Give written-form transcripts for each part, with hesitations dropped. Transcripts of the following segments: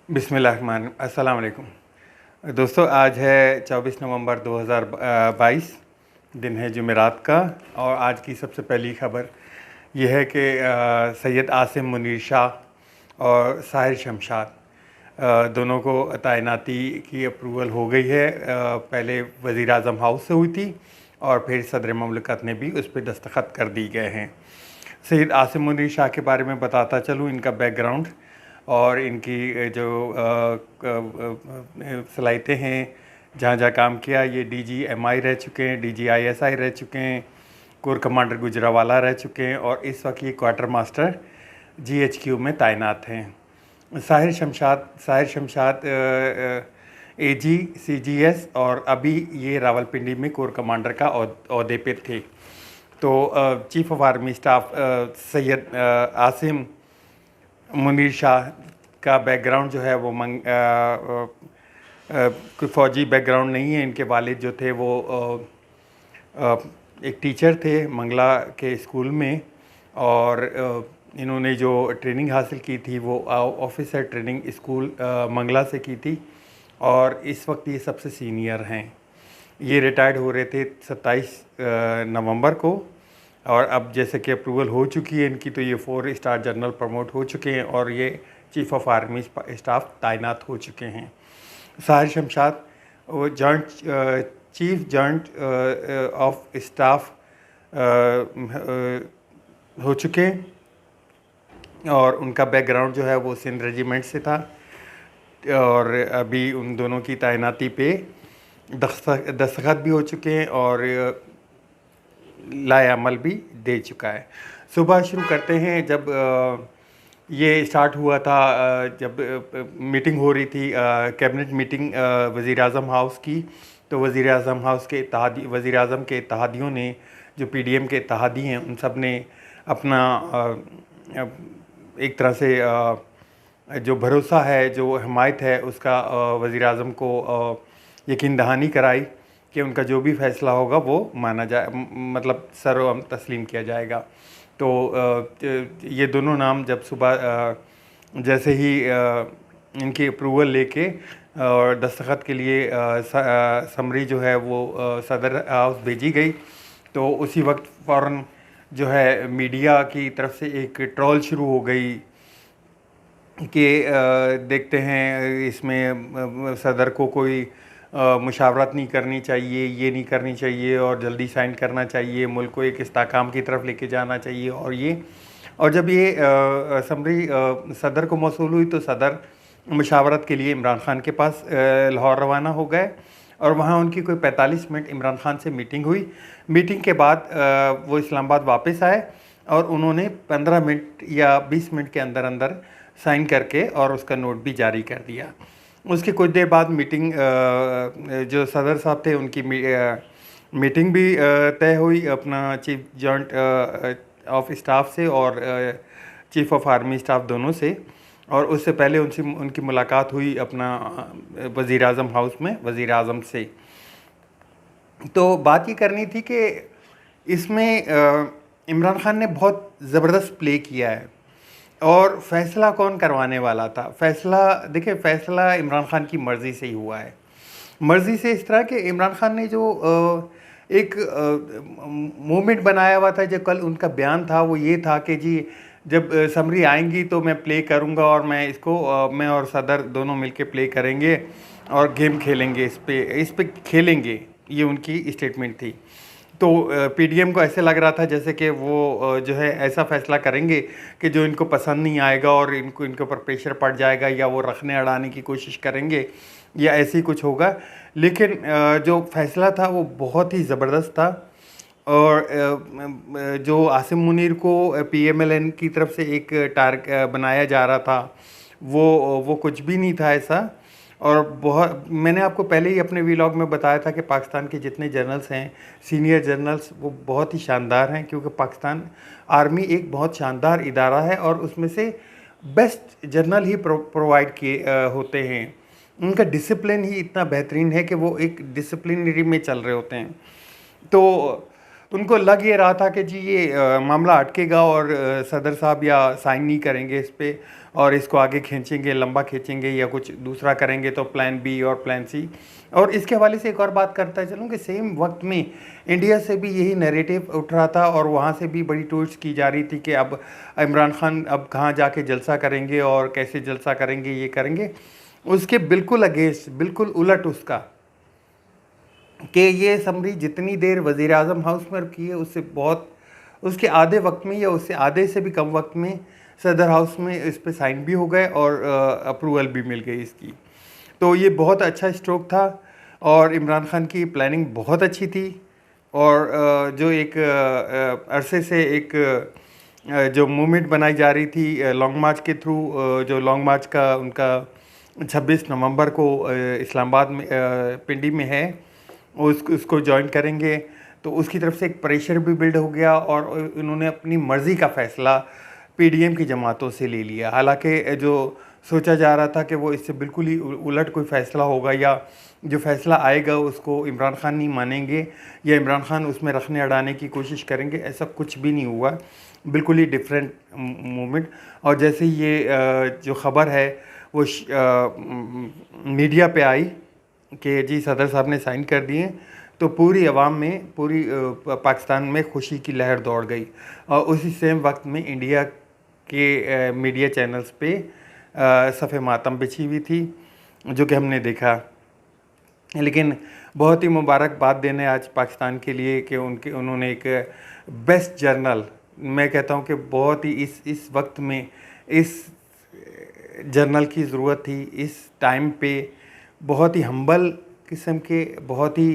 बिस्मिल्लाहिर्रहमानिर्रहीम। अस्सलाम वालेकुम दोस्तों, आज है 24 नवंबर 2022, दिन है जुमेरात का। और आज की सबसे पहली खबर यह है कि सैयद आसिम मुनीर शाह और साहिर शमशाद दोनों को तैनाती की अप्रूवल हो गई है। पहले वज़ीर आज़म हाउस से हुई थी और फिर सदर ममलकत ने भी उस पर दस्तखत कर दी गए हैं। सैयद आसिम मुनीर शाह के बारे में बताता चलूँ, इनका बैकग्राउंड और इनकी जो सलाहियतें हैं, जहाँ जहाँ काम किया। ये DGMI रह चुके हैं, DGISI रह चुके हैं, कोर कमांडर गुजरावाला रह चुके हैं और इस वक्त ये क्वार्टर मास्टर GHQ में तैनात हैं। साहिर शमशाद AG CGS और अभी ये रावलपिंडी में कोर कमांडर का ओहदे पे थे। तो chief of army staff Syed Asim Munir Shah का बैकग्राउंड जो है वो कोई फ़ौजी बैकग्राउंड नहीं है। इनके वालिद जो थे वो एक टीचर थे मंगला के स्कूल में, और इन्होंने जो ट्रेनिंग हासिल की थी वो ऑफिसर ट्रेनिंग स्कूल मंगला से की थी, और इस वक्त ये सबसे सीनियर हैं। ये रिटायर्ड हो रहे थे 27 नवंबर को, और अब जैसे कि अप्रूवल हो चुकी है इनकी, तो ये 4 स्टार जनरल प्रमोट हो चुके हैं और ये चीफ ऑफ आर्मी स्टाफ तैनात हो चुके हैं। साहिर शमशाद वो चीफ जॉइंट ऑफ स्टाफ हो चुके हैं, और उनका बैकग्राउंड जो है वो सिंध रेजिमेंट से था, और अभी उन दोनों की तैनाती पे दस्तखत भी हो चुके हैं और लाएअमल भी दे चुका है। सुबह शुरू करते हैं। जब ये स्टार्ट हुआ था, जब मीटिंग हो रही थी, कैबिनेट मीटिंग वज़ीर आज़म हाउस की, तो वज़ीर आज़म हाउस के वज़ीर आज़म के इत्तेहादियों ने, जो PDM के इत्तेहादी हैं, उन सब ने अपना एक तरह से जो भरोसा है, जो हिमायत है, उसका वज़ीर आज़म को यकीन दहानी कराई कि उनका जो भी फ़ैसला होगा वो माना जाए, मतलब सर तस्लीम किया जाएगा। तो ये दोनों नाम जब सुबह जैसे ही इनकी अप्रूवल लेके और दस्तखत के लिए समरी जो है वो सदर हाउस भेजी गई, तो उसी वक्त फ़ौरन जो है मीडिया की तरफ से एक ट्रोल शुरू हो गई कि देखते हैं इसमें सदर को कोई मुशावरत नहीं करनी चाहिए, ये नहीं करनी चाहिए और जल्दी साइन करना चाहिए, मुल्क को एक इस्तेहकाम की तरफ लेके जाना चाहिए। और जब ये समरी सदर को मौसूल हुई, तो सदर मुशावरत के लिए इमरान खान के पास लाहौर रवाना हो गए, और वहाँ उनकी कोई 45 मिनट इमरान खान से मीटिंग हुई। मीटिंग के बाद वो इस्लामाबाद वापस आए और उन्होंने 15 मिनट या 20 मिनट के अंदर अंदर साइन करके और उसका नोट भी जारी कर दिया। उसके कुछ देर बाद मीटिंग, जो सदर साहब थे उनकी मीटिंग भी तय हुई अपना चीफ जॉइंट ऑफ स्टाफ से और चीफ ऑफ आर्मी स्टाफ दोनों से, और उससे पहले उनकी मुलाकात हुई अपना वज़ीर आज़म हाउस में वज़ीर आज़म से। तो बात ये करनी थी कि इसमें इमरान खान ने बहुत ज़बरदस्त प्ले किया है, और फ़ैसला कौन करवाने वाला था? फ़ैसला देखिए, फ़ैसला इमरान खान की मर्ज़ी से ही हुआ है। मर्ज़ी से इस तरह कि इमरान खान ने जो एक मूवमेंट बनाया हुआ था, जो कल उनका बयान था, वो ये था कि जी जब समरी आएंगी तो मैं प्ले करूँगा, और मैं इसको मैं और सदर दोनों मिलके प्ले करेंगे और गेम खेलेंगे, इस पे खेलेंगे, ये उनकी स्टेटमेंट थी। तो PDM को ऐसे लग रहा था जैसे कि वो जो है ऐसा फ़ैसला करेंगे कि जो इनको पसंद नहीं आएगा और इनके ऊपर प्रेशर पड़ जाएगा, या वो रखने अड़ाने की कोशिश करेंगे, या ऐसे ही कुछ होगा। लेकिन जो फ़ैसला था वो बहुत ही ज़बरदस्त था, और जो आसिम मुनीर को PMLN की तरफ से एक टारगेट बनाया जा रहा था, वो कुछ भी नहीं था ऐसा। और बहुत, मैंने आपको पहले ही अपने व्लॉग में बताया था कि पाकिस्तान के जितने जनरल्स हैं, सीनियर जनरल्स, वो बहुत ही शानदार हैं, क्योंकि पाकिस्तान आर्मी एक बहुत शानदार इदारा है और उसमें से बेस्ट जनरल ही प्रोवाइड किए होते हैं। उनका डिसिप्लिन ही इतना बेहतरीन है कि वो एक डिसिप्लिनरी में चल रहे होते हैं। तो उनको लग ये रहा था कि जी ये मामला अटकेगा और सदर साहब या साइन नहीं करेंगे इस पर, और इसको आगे खींचेंगे, लंबा खींचेंगे या कुछ दूसरा करेंगे, तो प्लान बी और प्लान सी। और इसके हवाले से एक और बात करता चलूँ कि सेम वक्त में इंडिया से भी यही नैरेटिव उठ रहा था और वहाँ से भी बड़ी ट्वीट्स की जा रही थी कि अब इमरान खान अब कहाँ जाके जलसा करेंगे और कैसे जलसा करेंगे, ये करेंगे। उसके बिल्कुल अगेंस्ट, बिल्कुल उलट उसका, कि ये समरी जितनी देर वज़ीर आज़म हाउस में रखी है उससे बहुत, उसके आधे वक्त में या उससे आधे से भी कम वक्त में सदर हाउस में इस पर साइन भी हो गए और अप्रूवल भी मिल गई इसकी। तो ये बहुत अच्छा स्ट्रोक था और इमरान खान की प्लानिंग बहुत अच्छी थी। और जो एक अरसे से एक जो मूवमेंट बनाई जा रही थी लॉन्ग मार्च के थ्रू, जो लॉन्ग मार्च का उनका 26 नवंबर को इस्लामाबाद में पिंडी में है, उसको ज्वाइन करेंगे, तो उसकी तरफ से एक प्रेशर भी बिल्ड हो गया और उन्होंने अपनी मर्ज़ी का फ़ैसला पीडीएम की जमातों से ले लिया। हालांकि जो सोचा जा रहा था कि वो इससे बिल्कुल ही उलट कोई फ़ैसला होगा या जो फ़ैसला आएगा उसको इमरान खान नहीं मानेंगे या इमरान खान उसमें रखने अड़ाने की कोशिश करेंगे, ऐसा कुछ भी नहीं हुआ। बिल्कुल ही डिफरेंट मूवमेंट। और जैसे ये जो ख़बर है वो मीडिया पे आई कि जी सदर साहब ने साइन कर दिए, तो पूरी अवाम में, पूरी पाकिस्तान में खुशी की लहर दौड़ गई। और उसी सेम वक्त में इंडिया के मीडिया चैनल्स पे सफ़े मातम बिछी हुई थी, जो कि हमने देखा। लेकिन बहुत ही मुबारक बात देने आज पाकिस्तान के लिए कि उन्होंने एक बेस्ट जर्नल, मैं कहता हूँ कि बहुत ही इस वक्त में इस जर्नल की ज़रूरत थी। इस टाइम पे बहुत ही हम्बल किस्म के, बहुत ही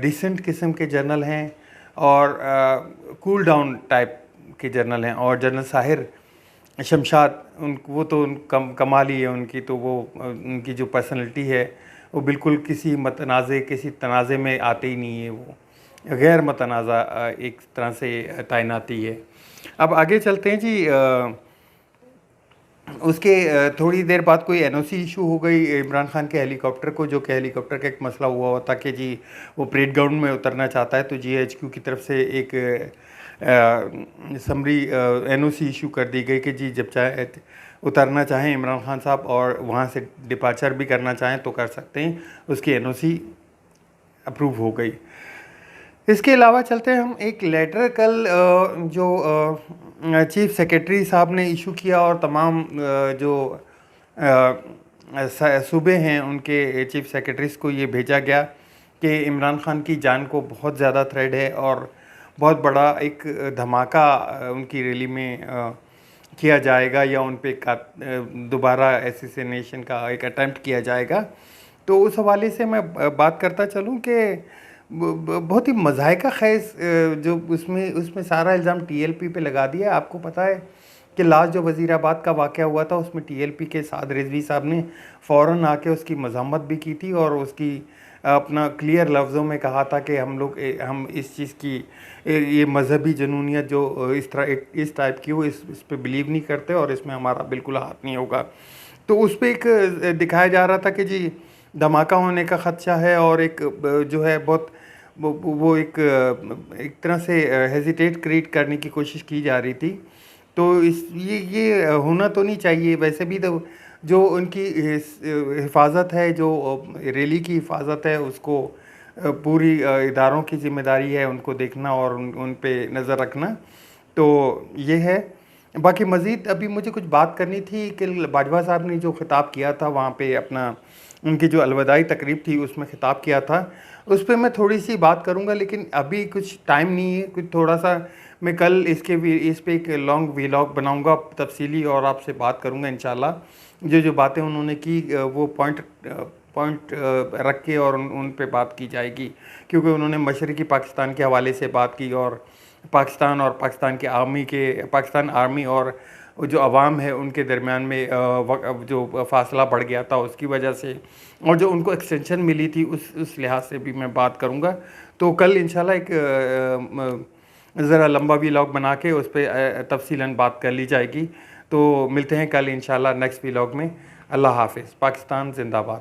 डिसेंट किस्म के जर्नल हैं और कूल डाउन टाइप के जर्नल हैं। और जनरल साहिर शमशाद, वो तो कमाल ही है उनकी, तो वो उनकी जो पर्सनैलिटी है वो बिल्कुल किसी किसी तनाज़े में आते ही नहीं है, वो गैर मतनाज़ा एक तरह से तैनाती है। अब आगे चलते हैं जी। उसके थोड़ी देर बाद कोई एनओसी इशू हो गई इमरान खान के हेलीकॉप्टर को, जो कि हेलीकॉप्टर का एक मसला हुआ था कि जी वो परेड ग्राउंड में उतरना चाहता है, तो जीएचक्यू की तरफ से एक समरी एनओसी इशू कर दी गई कि जी जब चाहे उतरना चाहें इमरान खान साहब और वहाँ से डिपार्चर भी करना चाहें तो कर सकते हैं, उसकी एनओसी अप्रूव हो गई। इसके अलावा चलते हैं हम, एक लेटर कल जो चीफ़ सेक्रेटरी साहब ने इशू किया और तमाम जो सूबे हैं उनके चीफ़ सेक्रेटरीज़ को ये भेजा गया कि इमरान खान की जान को बहुत ज़्यादा थ्रेट है और बहुत बड़ा एक धमाका उनकी रैली में किया जाएगा या उन पे दोबारा एसेसिनेशन का एक अटैम्प्ट किया जाएगा। तो उस हवाले से मैं बात करता चलूँ कि बहुत ही मज़ाहिका ख़ैज़ जो उसमें सारा इल्ज़ाम टीएलपी पे लगा दिया। आपको पता है कि लास्ट जो वज़ीराबाद का वाक़या हुआ था उसमें टीएलपी के साद रिजवी साहब ने फ़ौरन आके उसकी मज़म्मत भी की थी और उसकी अपना क्लियर लफ्ज़ों में कहा था कि हम इस चीज़ की, ये मजहबी जुनूनियत जो इस टाइप की हो, इस पे बिलीव नहीं करते और इसमें हमारा बिल्कुल हाथ नहीं होगा। तो उस पर एक दिखाया जा रहा था कि जी धमाका होने का ख़दशा है और एक जो है बहुत वो एक तरह से हेजिटेट क्रिएट करने की कोशिश की जा रही थी। तो ये होना तो नहीं चाहिए। वैसे भी तो जो उनकी हिफाजत है, जो रैली की हिफाजत है, उसको पूरी इदारों की ज़िम्मेदारी है उनको देखना और उन पे नज़र रखना। तो ये है। बाकी मज़ीद अभी मुझे कुछ बात करनी थी कि बाजवा साहब ने जो ख़िताब किया था वहाँ पे, अपना उनकी जो अलविदाई तकरीब थी उसमें ख़िताब किया था, उस पर मैं थोड़ी सी बात करूँगा, लेकिन अभी कुछ टाइम नहीं है। कुछ थोड़ा सा मैं कल इस पे एक लॉन्ग व्लॉग बनाऊँगा तफसीली और आपसे बात करूँगा इंशाल्लाह। जो बातें उन्होंने की वो पॉइंट रख के और उन पे बात की जाएगी, क्योंकि उन्होंने मशरक़ी पाकिस्तान के हवाले से बात की और पाकिस्तान और पाकिस्तान आर्मी और जो अवाम है उनके दरमियान में जो फासला बढ़ गया था उसकी वजह से, और जो उनको एक्सटेंशन मिली थी उस लिहाज से भी मैं बात करूँगा। तो कल इंशाल्लाह एक ज़रा लंबा व्लॉग बना के उस पर तफसीलन बात कर ली जाएगी। तो मिलते हैं कल इंशाल्लाह नेक्स्ट व्लॉग में। अल्लाह हाफ़िज़। पाकिस्तान जिंदाबाद।